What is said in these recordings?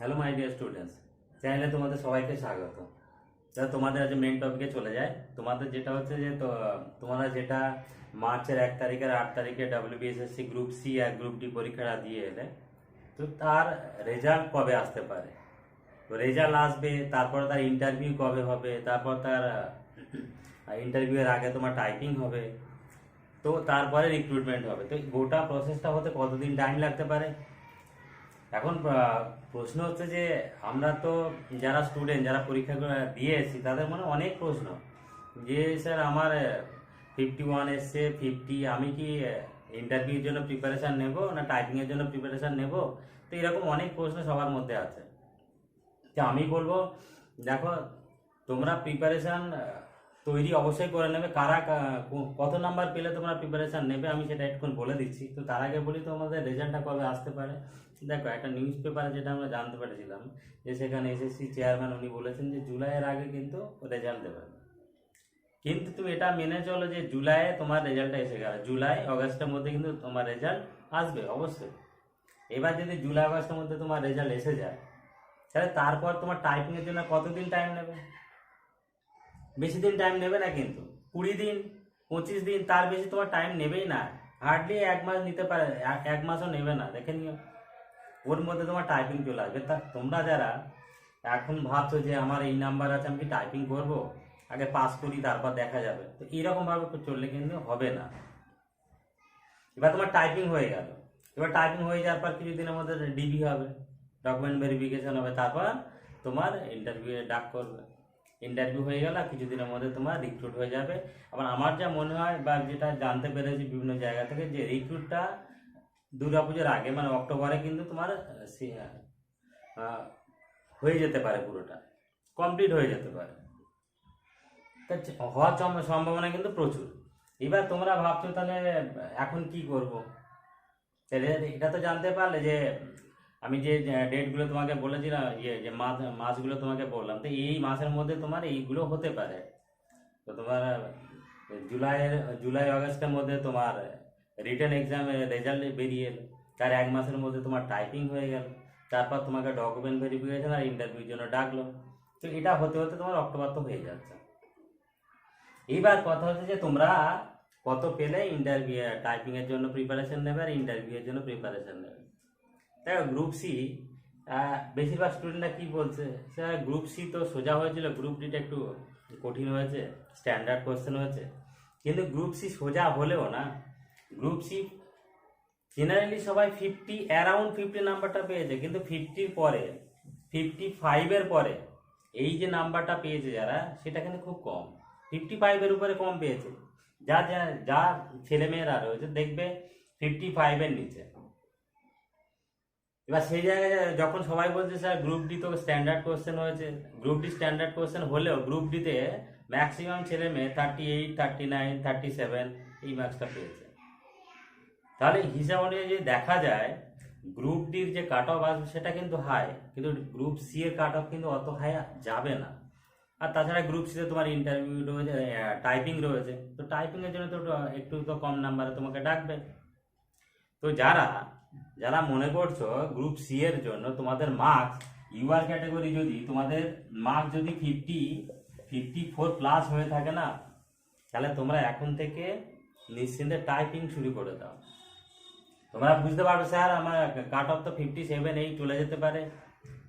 Hello my dear students, চ্যানেলে তোমাদের সবাইকে স্বাগত। তোমাদের আজ মেন টপিকে চলে যায়। তোমাদের যেটা হচ্ছে যে তোমরা যেটা মার্চের 1 তারিখের 8 তারিখে WBSSC গ্রুপ সি আর গ্রুপ ডি পরীক্ষাটা দিয়ে এলে, তো তার রেজাল্ট কবে আসতে পারে? তো রেজাল্ট আসবে, তারপর তার ইন্টারভিউ কবে হবে, তারপর তার ইন্টারভিউয়ের আগে তোমার টাইপিং হবে, তো তারপরে রিক্রুটমেন্ট হবে। তো গোটা প্রসেসটা হতে কতদিন টাইম লাগতে পারে? এখন প্রশ্ন হচ্ছে যে আমরা তো যারা স্টুডেন্ট, যারা পরীক্ষা দিয়ে এসেছি, তাদের মনে অনেক প্রশ্ন যে স্যার আমার 51 এসছে, 50, আমি কি ইন্টারভিউর জন্য প্রিপারেশান নেব না টাইপিংয়ের জন্য প্রিপারেশান নেব? তো এরকম অনেক প্রশ্ন সবার মধ্যে আছে। তো আমি বলবো, দেখো, তোমরা প্রিপারেশান তৈরি অবশ্যই করে নেবে। কত নাম্বার পেলে তোমরা প্রিপারেশান নেবে আমি সেটা একটু বলে দিচ্ছি। তো তার আগে বলি তোমাদের রেজাল্টটা কবে আসতে পারে। দেখো, একটা নিউজ পেপারে যেটা আমরা জানতে পেরেছিলাম যে সেখানে এসএসসি চেয়ারম্যান উনি বলেছেন যে জুলাইয়ের আগে কিন্তু রেজাল্ট দেবেন। কিন্তু তুমি এটা মেনে চলো যে জুলাইয়ে তোমার রেজাল্টটা এসে গেল, জুলাই অগাস্টের মধ্যে কিন্তু তোমার রেজাল্ট আসবে অবশ্যই। এবার যদি জুলাই আগস্টের মধ্যে তোমার রেজাল্ট এসে যায়, তাহলে তারপর তোমার টাইপিংয়ের জন্য কতদিন টাইম নেবে? বেশি দিন টাইম নেবে না, কিন্তু 20 দিন 25 দিন, তার বেশি তোমার টাইম নেবেই না। হার্ডলি 1 মাস নিতে পারে, 1 মাসও নেবে না, দেখে নিও। ওর মধ্যে তোমার টাইপিং চলে আসবে। তা তোমরা যারা এখন ভাবছো যে আমার এই নাম্বার আছে, আমি কি টাইপিং করবো, আগে পাস করি তারপর দেখা যাবে, তো এরকম ভাবে চললে কিন্তু হবে না। এবার তোমার টাইপিং হয়ে গেল, এবার টাইপিং হয়ে যাওয়ার পর কিছুদিনের মধ্যে ডিবি হবে, ডকুমেন্ট ভেরিফিকেশন হবে, তারপর তোমার ইন্টারভিউ ডাক করবে। ইন্টারভিউ হয়ে গেল, কিছুদিনের মধ্যে তোমার রিক্রুট হয়ে যাবে। আবার আমার যা মনে হয় বা যেটা জানতে পেরেছি বিভিন্ন জায়গা থেকে, যে রিক্রুটটা দুর্গাপুজোর আগে মানে অক্টোবরে কিন্তু তোমার হয়ে যেতে পারে, পুরোটা কমপ্লিট হয়ে যেতে পারে। তা হওয়ার সম্ভাবনা কিন্তু প্রচুর। এবার তোমরা ভাবছো তাহলে এখন কি করব? তাহলে এটা তো জানতে পারলে যে আমি যে ডেটগুলো তোমাকে বলেছিলাম, যে মাসগুলো তোমাকে বললাম, তো এই মাসের মধ্যে তোমার এইগুলো হতে পারে। তো তোমার জুলাই আগস্টের মধ্যে তোমার রিটেন এক্সামের রেজাল্ট বেরিয়ে এলো, তার 1 মাসের মধ্যে তোমার টাইপিং হয়ে গেল, তারপর তোমাকে ডকুমেন্ট ভেরিফিকেশন আর ইন্টারভিউর জন্য ডাকলো। তো এটা হতে হতে তোমার অক্টোবর তো হয়ে যাচ্ছে। এইবার কথা হচ্ছে যে তোমরা কত পেলে ইন্টারভিউ টাইপিং এর জন্য প্রিপারেশন নেবে আর ইন্টারভিউ এর জন্য প্রিপারেশন নেবে। দেখো, গ্রুপ সি বেশিরভাগ স্টুডেন্টরা কি বলছে, স্যার গ্রুপ সি তো সোজা হয়েছিল, গ্রুপ ডিটা একটু কঠিন হয়েছে, স্ট্যান্ডার্ড কোশ্চেন হয়েছে। কিন্তু গ্রুপ সি সোজা হলেও না, গ্রুপ সি জেনারেলি সবাই অ্যারাউন্ড 50 নাম্বারটা পেয়েছে, কিন্তু 50-র পরে 55-এর পরে এই যে নাম্বারটা পেয়েছে যারা, সেটা কিন্তু খুব কম। 55-এর উপরে কম পেয়েছে। যা যা যা ছেলেমেয়েরা রয়েছে দেখবে 55-এর নিচে। এবার সেই জায়গায় যখন সবাই বলছে স্যার গ্রুপ ডি তো স্ট্যান্ডার্ড কোশ্চেন হয়েছে, গ্রুপ ডি স্ট্যান্ডার্ড কোশ্চেন হলেও গ্রুপ ডিতে ম্যাক্সিমাম ছেলে মেয়ে 38, 39, 37 এই মার্কসটা পেয়েছে। তাহলে হিসাব অনুযায়ী যদি দেখা যায়, গ্রুপ ডির যে কাট অফ আসবে সেটা কিন্তু হাই, কিন্তু গ্রুপ সি এর কাট অফ কিন্তু অত হাই যাবে না। আর তাছাড়া গ্রুপ সিতে তোমার ইন্টারভিউ রয়েছে, টাইপিং রয়েছে, তো টাইপিং এর জন্য তো একটু তো কম নাম্বারে তোমাকে ডাকবে। তো যারা যারা মনে করছো গ্রুপ সি এর জন্য তোমাদের মার্কস, ইউআর ক্যাটাগরি যদি তোমাদের মার্কস যদি 54+ হয়ে থাকে না, তাহলে তোমরা এখন থেকে নিশ্চিন্তে টাইপিং শুরু করে দাও। তোমরা বুঝতে পারবে স্যার আমার কাট অফ তো 57-8 চলে যেতে পারে।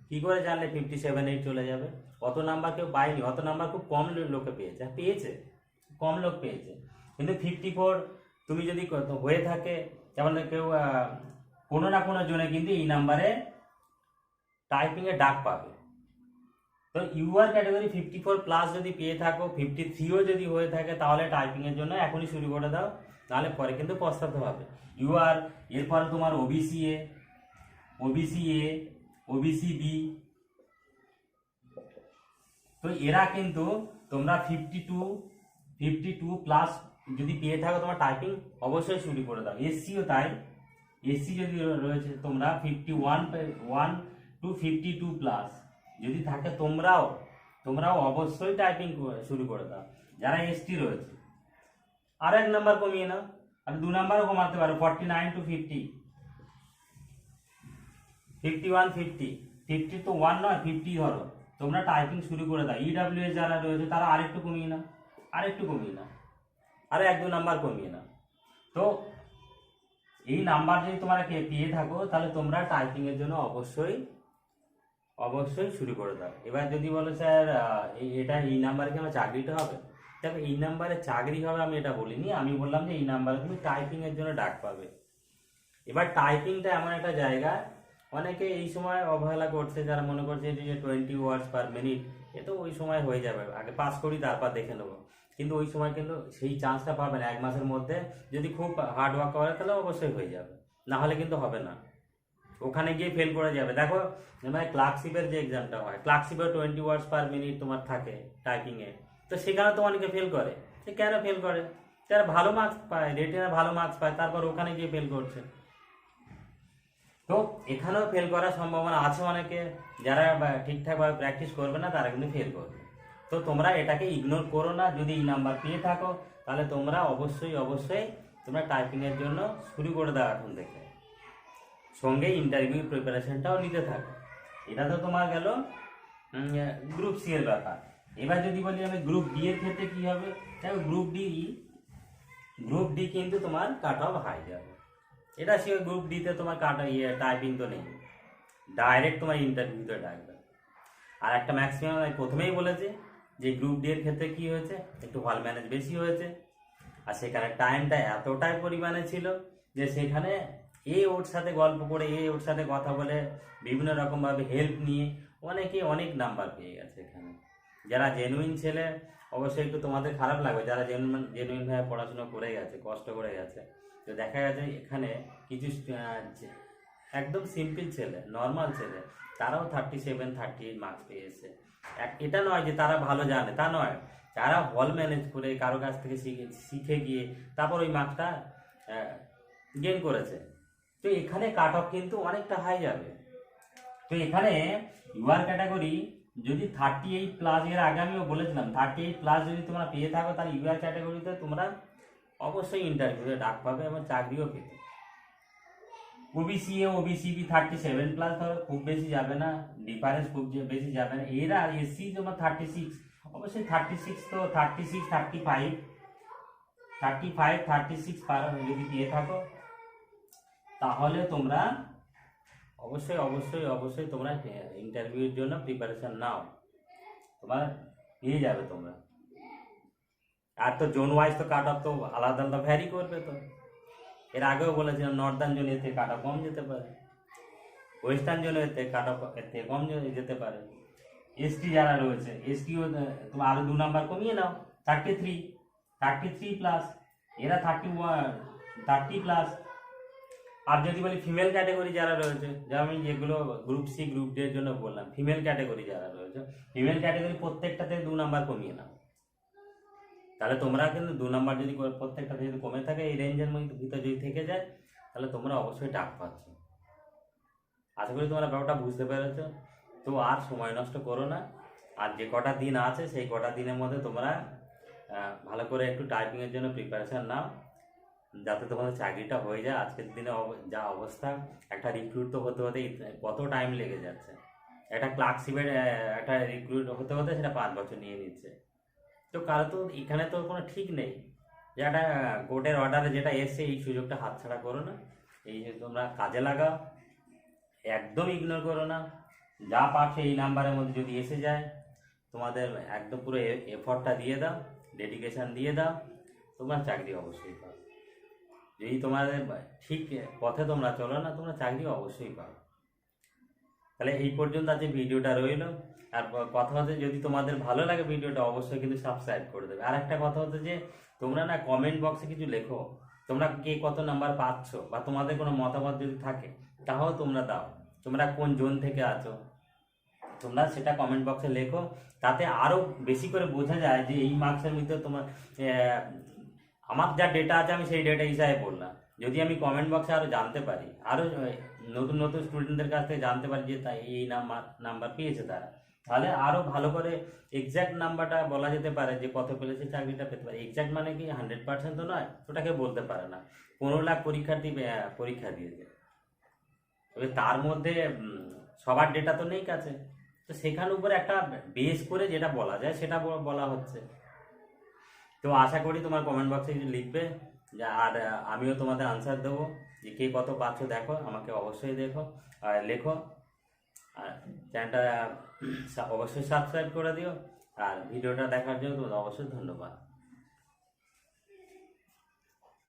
কি করে জানলে 57-8 চলে যাবে? অত নাম্বার কেউ পায়নি, অত নাম্বার খুব কম লোকে পেয়েছে, কম লোক পেয়েছে। কিন্তু 54 তুমি যদি হয়ে থাকে, যেমন কেউ কোনো না কোনো জনে কিন্তু এই নাম্বারে টাইপিং এ ডাক পাবে। তো ইউআর ক্যাটাগরি 54+ যদি পেয়ে থাকো, 53ও যদি হয়ে থাকে, তাহলে টাইপিং এর জন্য এখনই শুরু করে দাও, তাহলে পরে কিন্তু পস্তাতে হবে। ইউআর, এরপরে তোমার ওবিসি এ, ওবিসি বি, তো এরা কিন্তু তোমরা 52+ যদি পেয়ে থাকো, তোমার টাইপিং অবশ্যই শুরু করে দাও। এসসিও তাই, এসসি যদি রয়েছে তোমরা 51 to 52+ যদি থাকে, তোমরাও অবশ্যই টাইপিং শুরু করে দাও। যারা এসটি রয়েছে আর 1 নাম্বার কমিয়ে নাও, আর 2 নাম্বারও কমাতে পারো, 49 to 50, 51, 50, 50 তো 1 নয়, 50 ধরো, তোমরা টাইপিং শুরু করে দাও। ইডাব্লিউএস যারা রয়েছে তারা আরেকটু কমিয়ে নাও, আরো 1-2 নাম্বার কমিয়ে নাও। তো এই নাম্বার যদি তোমরা পেয়ে থাকো তাহলে তোমরা টাইপিং এর জন্য অবশ্যই শুরু করে দাও। এবার যদি বলো স্যার এই নাম্বারে কি আমার চাকরিটা হবে, দেখো এই নাম্বারে চাকরি হবে আমি এটা বলিনি, আমি বললাম যে এই নাম্বারে তুমি টাইপিং এর জন্য ডাক পাবে। এবার টাইপিংটা এমন একটা জায়গা, অনেকে এই সময় অবহেলা করছে, যারা মনে করছে যে 20 ওয়ার্ডস পার মিনিট এ তো ওই সময় হয়ে যাবে, আগে পাস করি তারপর দেখে নেবো, কিন্তু ওই সময় কিন্তু সেই চান্সটা পাবে না। 1 মাসের মধ্যে যদি খুব হার্ড ওয়ার্ক করে তাহলে অবশ্যই হয়ে যাবে, না হলে কিন্তু হবে না, ওখানে গিয়ে ফেল করে যাবে। দেখো মানে ক্লার্কশিপের যে এক্সামটা হয়, ক্লার্কশিপে 20 ওয়ার্ডস পার মিনিট তোমার থাকে টাইপিংয়ে, তো সেখানে তো অনেকে ফেল করে। সে কেন ফেল করে? যারা ভালো মার্কস পায়, রেটিনে ভালো মার্কস পায়, তারপর ওখানে গিয়ে ফেল করছে। তো এখানেও ফেল করার সম্ভাবনা আছে অনেকে, যারা ঠিকঠাকভাবে প্র্যাকটিস করবে না তারা কিন্তু ফেল করবে। তো তোমরা এটাকে ইগনোর করো না, যদি এই নাম্বার পেয়ে থাকো তাহলে তোমরা অবশ্যই তোমরা টাইপিংয়ের জন্য শুরু করে দাও এখন থেকে, সঙ্গে ইন্টারভিউ প্রিপারেশনটাও নিতে থাকো। এটা তো তোমার গেল গ্রুপ সি এর ব্যাপার। এবার যদি বলি আমি গ্রুপ ডি এর ক্ষেত্রে কি হবে, দেখো গ্রুপ ডি কিন্তু তোমার কাট অফ হাই যাবে, এটা সে গ্রুপ ডিতে তোমার টাইপিং তো নেই, ডাইরেক্ট তোমার ইন্টারভিউতে ডাকবে। আর একটা ম্যাক্সিমাম আমি প্রথমেই বলেছি যে গ্রুপ ডি এর ক্ষেত্রে কি হয়েছে, একটু হল ম্যানেজ বেশি হয়েছে, আর সেখানে টাইমটা এতটাই পরিমাণে ছিল যে সেখানে ওর সাথে গল্প করে, ওর সাথে কথা বলে, বিভিন্ন রকমভাবে হেল্প নিয়ে অনেকে অনেক নাম্বার পেয়ে গেছে এখানে। যারা জেনুইন ছেলে অবশ্যই একটু তোমাদের খারাপ লাগবে, যারা জেনুইনভাবে পড়াশোনা করে গেছে, কষ্ট করে গেছে, তো দেখা গেছে এখানে কিছু একদম সিম্পল ছেলে, নর্মাল ছেলে, তারাও 37-38 মার্কস পেয়েছে। এটা নয় যে তারা ভালো জানে, তা নয়, তারা হল ম্যানেজ করে কারো কাছ থেকে শিখে গিয়ে তারপর ওই মার্কসটা গেইন করেছে। তো এখানে কাট অফ কিন্তু অনেকটা হাই যাবে। তো এখানে ইউআর ক্যাটাগরি যদি 38+, এর আগে আমিও বলেছিলাম 38+ যদি তোমরা পেয়ে থাকো তাহলে ইউআর ক্যাটাগরিতে তোমরা অবশ্যই ইন্টারভিউতে ডাক পাবে এবং চাকরিও পেতে। ওবিসি 37+, ধরো খুব বেশি যাবে না, ডিফারেন্স খুব বেশি যাবে না। এরা এসসি তোমার 36, অবশ্যই 36 তো 36, 35 36 পার যদি পেয়ে থাকো তাহলে তোমরা অবশ্যই তোমরা ইন্টারভিউর জন্য প্রিপারেশন নাও, তোমার পেয়ে যাবে তোমরা। আর তো জোন ওয়াইজ তো কাট অফ তো আলাদা ভ্যারি করবে। তো এর আগেও বলেছিলাম নর্দার্ন জোন এতে কাট অফ কম যেতে পারে, ওয়েস্টার্ন জোন এতে কাট অফ এতে কম যেতে পারে। এসটি যারা রয়েছে, এসটিও তোমার আরো 2 নাম্বার কমিয়ে নাও, 33+, এরা 30+। আর যদি বলি ফিমেল ক্যাটাগরি যারা রয়েছে, আমি যেগুলো গ্রুপ সি গ্রুপ ডি এর জন্য বললাম, ফিমেল ক্যাটাগরি যারা রয়েছে, ফিমেল ক্যাটাগরি প্রত্যেকটাতে 2 নাম্বার কমিয়ে নাও, তাহলে তোমরা কিন্তু 2 নাম্বার যদি প্রত্যেকটাতে যদি কমে থাকে, এই রেঞ্জের ভিতরে যদি থেকে যায় তাহলে তোমরা অবশ্যই ডাক পাচ্ছ। আশা করি তোমরা ব্যাপারটা বুঝতে পেরেছো। তো আর সময় নষ্ট করো না, আর যে কটা দিন আছে সেই কটা দিনের মধ্যে তোমরা ভালো করে একটু টাইপিংয়ের জন্য প্রিপারেশান নাও, যাতে তোমাদের চাকরিটা হয়ে যায়। আজকের দিনে যা অবস্থা, একটা রিক্রুট তো হতে কত টাইম লেগে যাচ্ছে, একটা ক্লার্কশিপের একটা রিক্রুট হতে সেটা 5 বছর নিয়ে নিচ্ছে। তো কারো তো এখানে তো কোনো ঠিক নেই, যে একটা কোর্টের অর্ডারে যেটা এসছে এই সুযোগটা হাতছাড়া করো না, এই যে তোমরা কাজে লাগাও, একদম ইগনোর করো না। যা পারছো এই নাম্বারের মধ্যে যদি এসে যায় তোমাদের একদম পুরো এফর্টটা দিয়ে দাও, ডেডিকেশন দিয়ে দাও, তোমার চাকরি অবশ্যই পাবে। যদি তোমাদের ঠিক পথে তোমরা চলো না, তোমরা চাকরি অবশ্যই পাবে। তাহলে এই পর্যন্ত আজকে ভিডিওটা রইল। আর কথা হচ্ছে যদি তোমাদের ভালো লাগে ভিডিওটা অবশ্যই কিন্তু সাবস্ক্রাইব করে দেবে। আর একটা কথা হচ্ছে যে তোমরা না কমেন্ট বক্সে কিছু লেখো, তোমরা কে কত নাম্বার পাচ্ছ, বা তোমাদের কোনো মতামত যদি থাকে তাও তোমরা দাও, তোমরা কোন জোন থেকে আছো তোমরা সেটা কমেন্ট বক্সে লেখো, তাতে আরও বেশি করে বোঝা যায় যে এই মার্কসের ভিতরে তোমার আমার যা ডেটা আছে আমি সেই ডেটা হিসাবে বললাম। যদি আমি কমেন্ট বক্সে আরও জানতে পারি, আরও নতুন স্টুডেন্টদের কাছ থেকে জানতে পারি যে তাই এই নাম্বার পেয়েছে তারা, তাহলে আরও ভালো করে এক্স্যাক্ট নাম্বারটা বলা যেতে পারে যে কত পেলে সে চাকরিটা পেতে পারে। এক্স্যাক্ট মানে কি 100% তো নয়, ওটাকে বলতে পারে না। 15 লাখ পরীক্ষার্থী পরীক্ষা দিয়েছে, তবে তার মধ্যে সবার ডেটা তো নেই কাছে, তো সেখানের উপরে একটা বেস করে যেটা বলা যায় সেটা বলা হচ্ছে। তো আশা করি তোমার কমেন্ট বক্সে কিছু লিখবে, আর আমিও তোমাদের আনসার দেবো, যে কে কত পাচ্ছ দেখো, আমাকে অবশ্যই দেখো আর লেখো। আর চ্যানেলটা অবশ্যই সাবস্ক্রাইব করে দিও, আর ভিডিওটা দেখার জন্য তোমাদের অবশ্যই ধন্যবাদ।